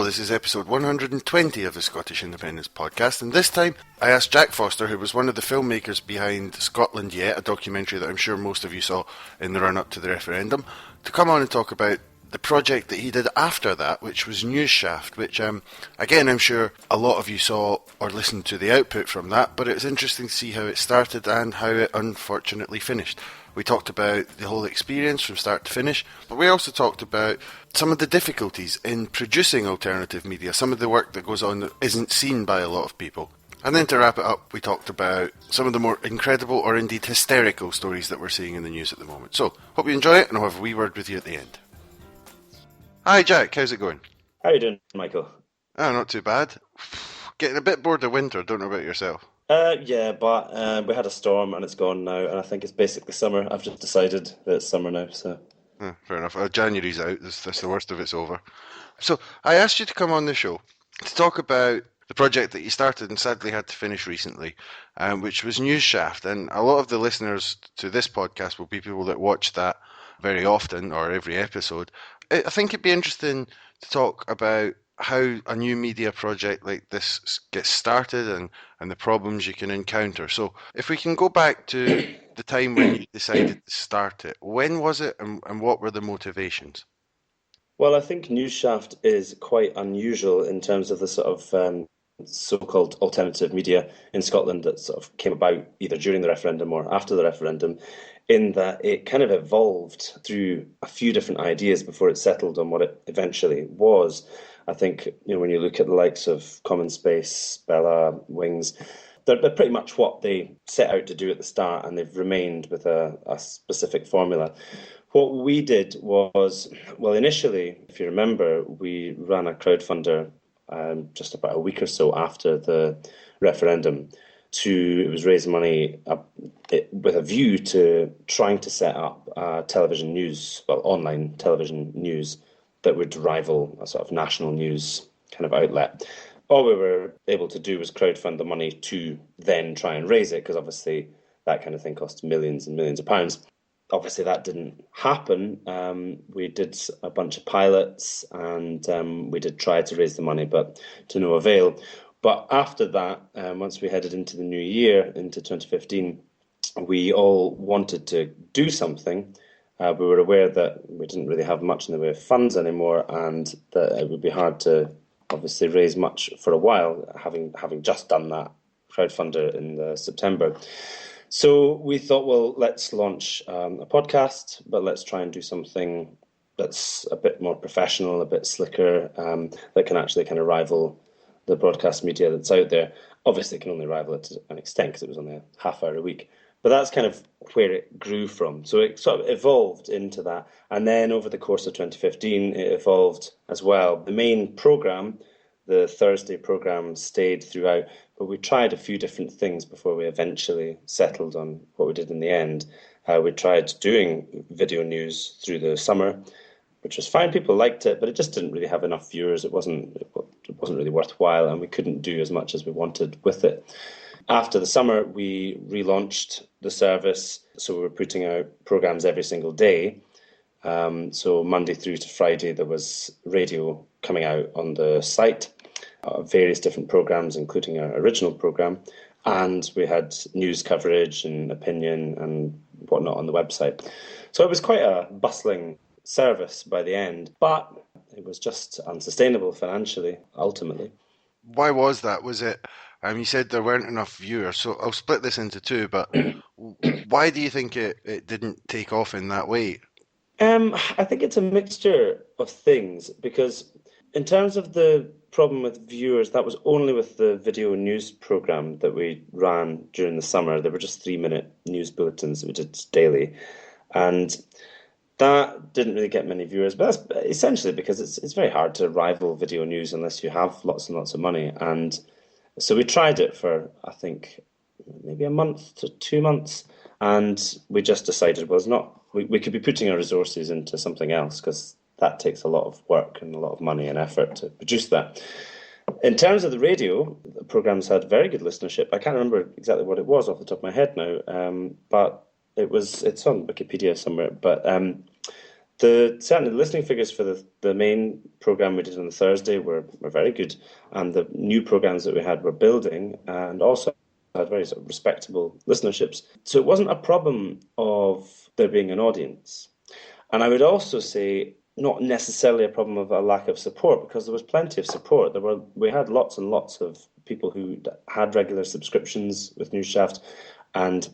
this is episode 120 of the Scottish Independence podcast, and this time I asked Jack Foster, who was one of the filmmakers behind Scotland Yet, a documentary that I'm sure most of you saw in the run-up to the referendum, to come on and talk about the project that he did after that, which was NewsShaft, which, again, I'm sure a lot of you saw or listened to the output from that, but it was interesting to see how it started and how it unfortunately finished. We talked about the whole experience from start to finish, but we also talked about some of the difficulties in producing alternative media, some of the work that goes on that isn't seen by a lot of people. And then to wrap it up, we talked about some of the more incredible or indeed hysterical stories that we're seeing in the news at the moment. So, hope you enjoy it, and I'll have a wee word with you at the end. Hi Jack, how's it going? How are you doing, Michael? Oh, not too bad. Getting a bit bored of winter, don't know about yourself. Yeah, but we had a storm and it's gone now, and I think it's basically summer. I've just decided that it's summer now, so... Fair enough. January's out, that's the worst of it's over. So, I asked you to come on the show to talk about the project that you started and sadly had to finish recently, which was NewsShaft, and a lot of the listeners to this podcast will be people that watch that very often, or every episode. I think it'd be interesting to talk about how a new media project like this gets started and the problems you can encounter. So if we can go back to the time when you decided to start it, when was it and what were the motivations? Well, I think NewsShaft is quite unusual in terms of the sort of so-called alternative media in Scotland that sort of came about either during the referendum or after the referendum, in that it kind of evolved through a few different ideas before it settled on what it eventually was. I think, when you look at the likes of Common Space, Bella, Wings, they're pretty much what they set out to do at the start, and they've remained with a specific formula. What we did was, well, initially, if you remember, we ran a crowdfunder just about a week or so after the referendum. It was raising money with a view to trying to set up television news, well, online television news that would rival a sort of national news kind of outlet. All we were able to do was crowdfund the money to then try and raise it, because obviously that kind of thing costs millions and millions of pounds. Obviously that didn't happen. We did a bunch of pilots and we did try to raise the money, but to no avail. But after that, once we headed into the new year, into 2015, we all wanted to do something. We were aware that we didn't really have much in the way of funds anymore, and that it would be hard to obviously raise much for a while, having just done that crowdfunder in September. So we thought, well, let's launch a podcast, but let's try and do something that's a bit more professional, a bit slicker, that can actually kind of rival the broadcast media that's out there. Obviously, it can only rival it to an extent because it was only a half hour a week. But that's kind of where it grew from. So it sort of evolved into that. And then over the course of 2015, it evolved as well. The main programme, the Thursday programme, stayed throughout, but we tried a few different things before we eventually settled on what we did in the end. We tried doing video news through the summer, which was fine. People liked it, but it just didn't really have enough viewers. It wasn't really worthwhile, and we couldn't do as much as we wanted with it. After the summer, we relaunched the service, so we were putting out programmes every single day. So Monday through to Friday, there was radio coming out on the site, various different programmes, including our original programme, and we had news coverage and opinion and whatnot on the website. So it was quite a bustling service by the end, but it was just unsustainable financially, ultimately. Why was that? Was it, you said there weren't enough viewers, so I'll split this into two, but why do you think it didn't take off in that way? I think it's a mixture of things, because in terms of the problem with viewers, that was only with the video news programme that we ran during the summer. They were just 3-minute news bulletins that we did daily, and that didn't really get many viewers, but that's essentially because it's very hard to rival video news unless you have lots and lots of money. And so we tried it for, I think, maybe a month to 2 months, and we just decided, well, it's not. We could be putting our resources into something else, because that takes a lot of work and a lot of money and effort to produce that. In terms of the radio, the programmes had very good listenership. I can't remember exactly what it was off the top of my head now, but it's on Wikipedia somewhere. But Certainly the listening figures for the main program we did on the Thursday were very good, and the new programs that we had were building, and also had very sort of respectable listenerships. So it wasn't a problem of there being an audience. And I would also say not necessarily a problem of a lack of support, because there was plenty of support. We had lots and lots of people who had regular subscriptions with NewsShaft and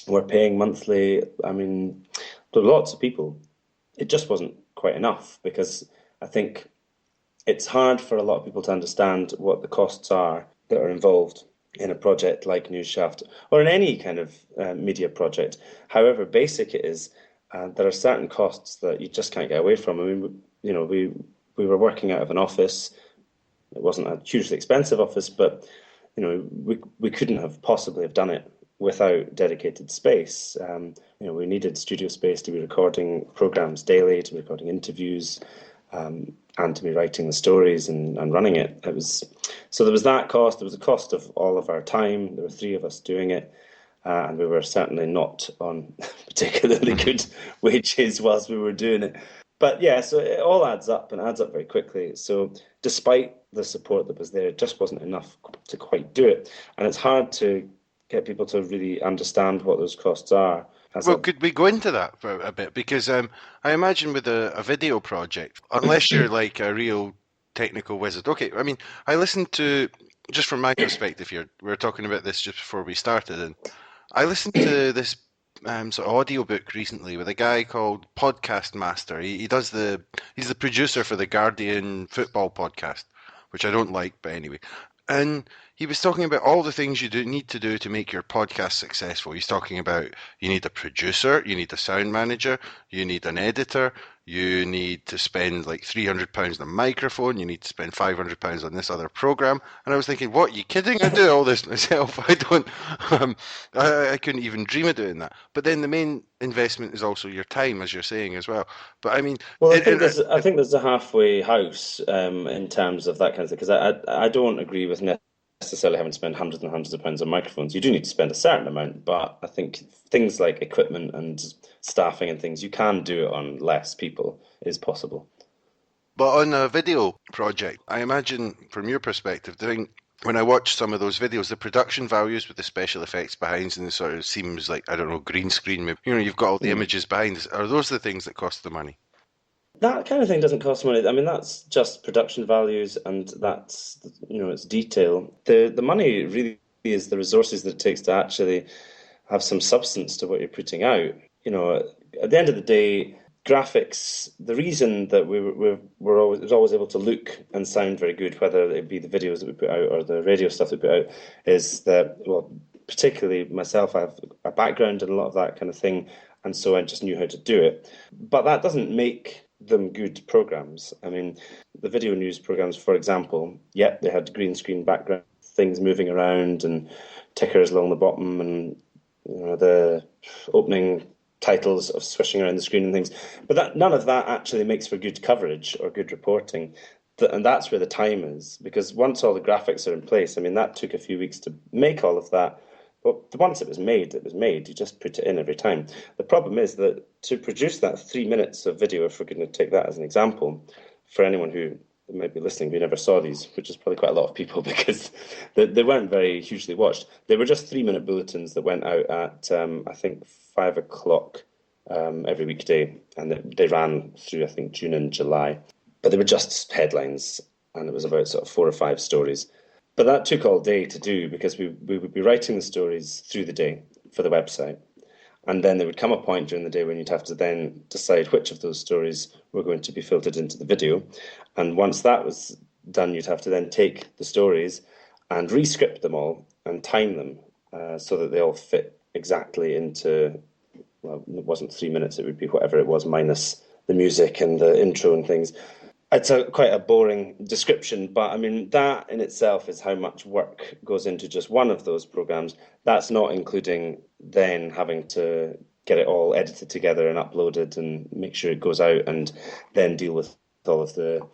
were paying monthly. I mean, there were lots of people. It just wasn't quite enough, because I think it's hard for a lot of people to understand what the costs are that are involved in a project like NewsShaft or in any kind of media project, however basic it is. There are certain costs that you just can't get away from. I mean, we were working out of an office. It wasn't a hugely expensive office, but we couldn't have possibly have done it without dedicated space. We needed studio space to be recording programs daily, to be recording interviews, and to be writing the stories and running it. So there was that cost. There was a cost of all of our time. There were three of us doing it. And we were certainly not on particularly good wages whilst we were doing it. But yeah, so it all adds up and adds up very quickly. So despite the support that was there, it just wasn't enough to quite do it. And it's hard to get people to really understand what those costs are. Well, could we go into that for a bit? Because I imagine with a video project, unless you're like a real technical wizard. Okay, I mean, I listened to, just from my perspective here, we were talking about this just before we started, and I listened to this sort of audiobook recently with a guy called Podcast Master. He's the producer for the Guardian football podcast, which I don't like, but anyway. And he was talking about all the things need to do to make your podcast successful. He's talking about you need a producer, you need a sound manager, you need an editor, you need to spend like £300 on a microphone, you need to spend £500 on this other program. And I was thinking, what, are you kidding? I do all this myself. I couldn't even dream of doing that. But then the main investment is also your time, as you're saying as well. But I mean, Well, I think there's a halfway house in terms of that kind of thing, because I don't agree with necessarily having to spend hundreds and hundreds of pounds on microphones. You do need to spend a certain amount, but I think things like equipment and staffing and things, you can do it on less people is possible. But on a video project, I imagine from your perspective, when I watch some of those videos, the production values with the special effects behind and it sort of seems like, I don't know, green screen. Maybe, you've got all the images behind. Are those the things that cost the money? That kind of thing doesn't cost money. I mean, that's just production values, and that's, it's detail. The money really is the resources that it takes to actually have some substance to what you're putting out. At the end of the day, graphics, the reason that we're always able to look and sound very good, whether it be the videos that we put out or the radio stuff that we put out, is that, well, particularly myself, I have a background in a lot of that kind of thing, and so I just knew how to do it. But that doesn't make them good programs. I mean, the video news programs, for example, they had green screen background, things moving around and tickers along the bottom, and the opening titles of swishing around the screen and things. But none of that actually makes for good coverage or good reporting. And that's where the time is, because once all the graphics are in place, I mean, that took a few weeks to make all of that. But once it was made, it was made. You just put it in every time. The problem is that to produce that 3 minutes of video, if we're going to take that as an example, for anyone who might be listening who never saw these, which is probably quite a lot of people because they weren't very hugely watched. They were just 3-minute bulletins that went out at, I think, 5 o'clock every weekday. And they ran through, I think, June and July. But they were just headlines, and it was about sort of 4 or 5 stories. But that took all day to do, because we would be writing the stories through the day for the website. And then there would come a point during the day when you'd have to then decide which of those stories were going to be filtered into the video. And once that was done, you'd have to then take the stories and rescript them all and time them so that they all fit exactly into, well, it wasn't 3 minutes, it would be whatever it was minus the music and the intro and things. It's quite a boring description, but I mean, that in itself is how much work goes into just one of those programs. That's not including then having to get it all edited together and uploaded and make sure it goes out, and then deal with all of the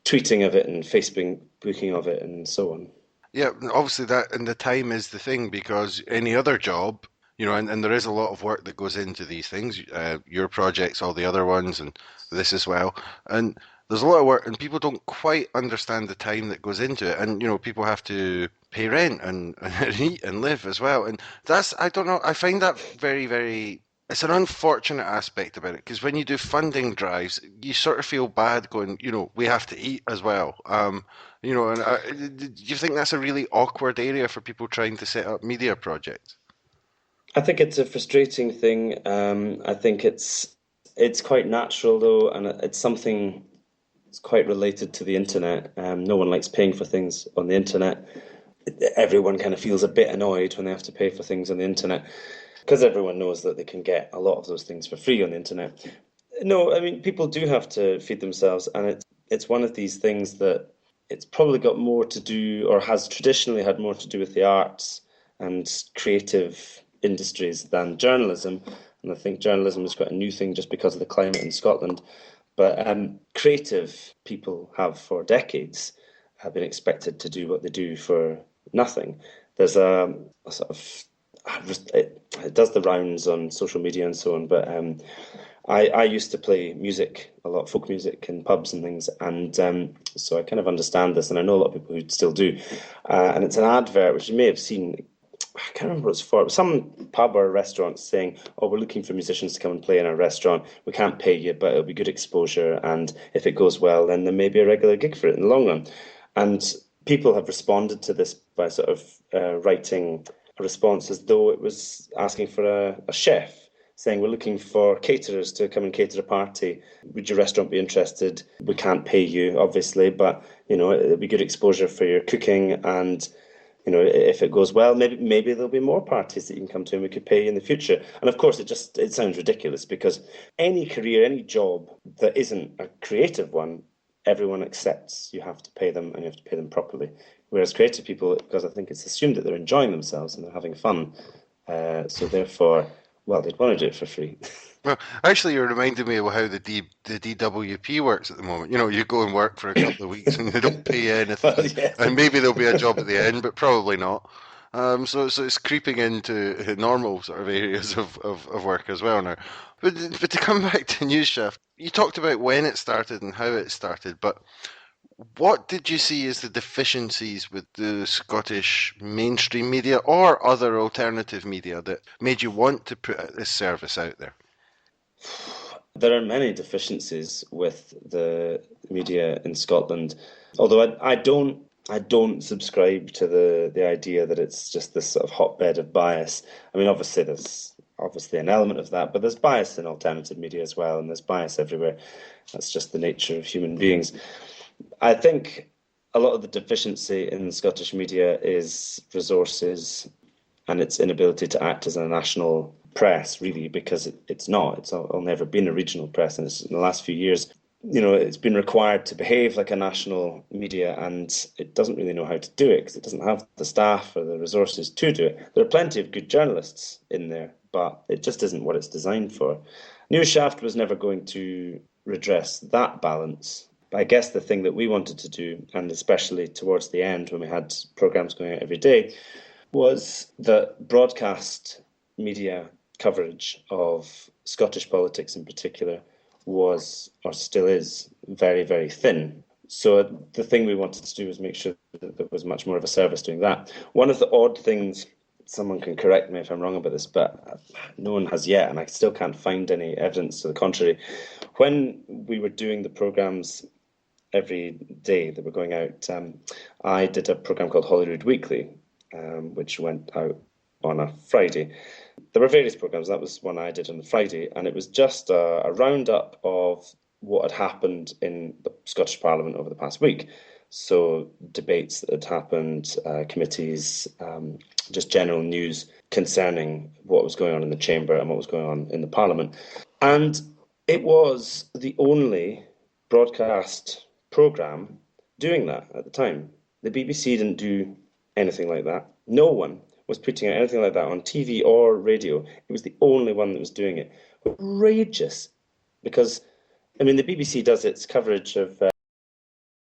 tweeting of it and Facebooking of it and so on. Yeah, obviously that and the time is the thing, because any other job, and there is a lot of work that goes into these things. Your projects, all the other ones, and this as well. And there's a lot of work, and people don't quite understand the time that goes into it. And people have to pay rent and eat and live as well. And I don't know, I find that very, very. It's an unfortunate aspect about it because when you do funding drives, you sort of feel bad going, we have to eat as well. And do you think that's a really awkward area for people trying to set up media projects? I think it's a frustrating thing. I think it's quite natural though, and it's something that's quite related to the internet. No one likes paying for things on the internet. Everyone kind of feels a bit annoyed when they have to pay for things on the internet because everyone knows that they can get a lot of those things for free on the internet. No, I mean people do have to feed themselves, and it's one of these things that it's probably got more to do, or has traditionally had more to do with the arts and creative industries than journalism. And I think journalism is quite a new thing just because of the climate in Scotland. But creative people have for decades have been expected to do what they do for nothing. There's a sort of it does the rounds on social media and so on, but I used to play music, a lot of folk music in pubs and things, and so I kind of understand this, and I know a lot of people who still do. And it's an advert, which you may have seen. I can't remember what it's for. It was some pub or restaurant saying, "Oh, we're looking for musicians to come and play in our restaurant. We can't pay you, but it'll be good exposure, and if it goes well, then there may be a regular gig for it in the long run." And people have responded to this by sort of writing a response as though it was asking for a chef, saying, "We're looking for caterers to come and cater a party. Would your restaurant be interested? We can't pay you, obviously, but it'll be good exposure for your cooking, and if it goes well, maybe there'll be more parties that you can come to, and we could pay you in the future." And of course, it sounds ridiculous because any career, any job that isn't a creative one, everyone accepts you have to pay them, and you have to pay them properly. Whereas creative people, because I think it's assumed that they're enjoying themselves and they're having fun, so therefore, well, they'd want to do it for free. Well, actually, you're reminding me of how the DWP works at the moment. You go and work for a couple of weeks and they don't pay you Well, anything, yeah. and maybe there'll be a job at the end, but probably not. So it's creeping into normal sort of areas of work as well now. But to come back to NewsShaft, you talked about when it started and how it started, but what did you see as the deficiencies with the Scottish mainstream media or other alternative media that made you want to put this service out there? There are many deficiencies with the media in Scotland, although I don't subscribe to the idea that it's just this sort of hotbed of bias. I mean, obviously there's obviously an element of that, but there's bias in alternative media as well, and there's bias everywhere. That's just the nature of human beings. I think a lot of the deficiency in the Scottish media is resources and its inability to act as a national press, really, because it's not. It's only ever been a regional press, and in the last few years, it's been required to behave like a national media, and it doesn't really know how to do it because it doesn't have the staff or the resources to do it. There are plenty of good journalists in there, but it just isn't what it's designed for. NewsShaft was never going to redress that balance. But I guess the thing that we wanted to do, and especially towards the end when we had programmes going out every day, was that broadcast media coverage of Scottish politics in particular was, or still is, very, very thin. So the thing we wanted to do was make sure that there was much more of a service doing that. One of the odd things, someone can correct me if I'm wrong about this, but no one has yet, and I still can't find any evidence to the contrary. When we were doing the programmes every day that were going out, I did a programme called Holyrood Weekly, which went out on a Friday. There were various programmes. That was one I did on the Friday, and it was just a roundup of what had happened in the Scottish Parliament over the past week. So debates that had happened, committees, just general news concerning what was going on in the Chamber and what was going on in the Parliament. And it was the only broadcast programme doing that at the time. The BBC didn't do anything like that. No one was putting out anything like that on TV or radio. It was the only one that was doing it. Outrageous. Because, I mean, the BBC does its coverage of